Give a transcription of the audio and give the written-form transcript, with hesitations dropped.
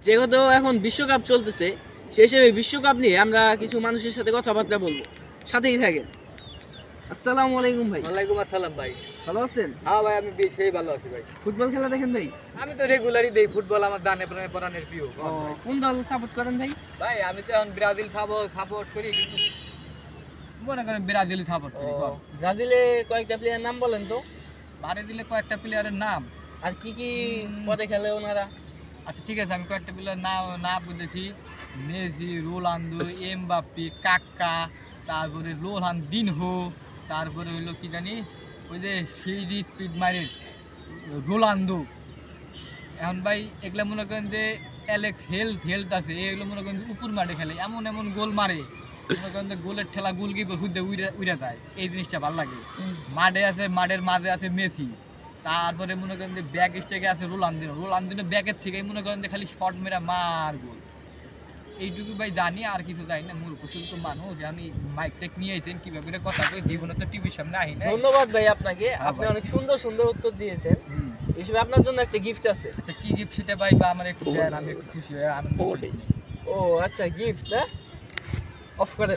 যেহেতু এখন বিশ্বকাপ চলতেছে সেই হিসেবে বিশ্বকাপ নিয়ে আমরা কিছু মানুষের সাথে কথাবার্তা বলবো, সাথেই থাকেন। আসসালামু আলাইকুম ভাই। ওয়ালাইকুম আসসালাম ভাই। ভালো আছেন? হ্যাঁ ভাই, আমি সেই ভালো আছি ভাই। ফুটবল খেলা দেখেন ভাই? আমি তো রেগুলারই দেই ফুটবল, আমার দানে প্রাণের প্রিয়। কোন দল সাপোর্ট করেন ভাই? ভাই আমি তো এখন ব্রাজিল সাপোর্ট করি, কিন্তু মনে করেন ব্রাজিলই সাপোর্ট করি। ব্রাজিলে কয়েকটা প্লেয়ার নাম বলেন তো। ব্রাজিলে কয়েকটা প্লেয়ারের নাম আর কি কি পদে খেলে ওনারা? আচ্ছা ঠিক আছে, আমি কয়েকটা প্লেয়ার নাম বলেছি। মেসি, রোনালদো, এমবাপ্পে, কাকা, তারপরে রোনালদিনহো, তারপরে হইলো কি জানি ওই যে সেই স্পিড মারে রোনালদো। এখন ভাই এগুলা মনে করেন যে অ্যালেক্স হেলথ আছে, এগুলো মনে করেন যে উপর মাঠে খেলে, এমন এমন গোল মারে, মনে করেন যে গোলের ঠেলা গোলকিপার হুদে উড়ে যায়। এই জিনিসটা ভালো লাগে। মাঠে আছে, মাঠের মাঝে আছে মেসি, তারপরে মনে করেন যে ব্যাক স্টেকে আছে রোনালদিনো ব্যাকের থেকে মনে করেন যে খালি শর্ট মেরা মার গোল। এইটুকু ভাই জানি, আর কিছু জানি না। মূর্খ সুলক মানুষ, আমি মাইক টেক নিয়ে আইছেন কিভাবে কথা কই, জীবনে তো টিভির সামনে আহি না। ধন্যবাদ ভাই আপনাকে, আপনি অনেক সুন্দর সুন্দর উত্তর দিয়েছেন। হিসেবে আপনার জন্য একটা গিফট আছে। আচ্ছা কি গিফট সেটা ভাই বা আমার একটু দেন, আমি একটু খুশি হই। ও আচ্ছা, গিফট না, অফ করে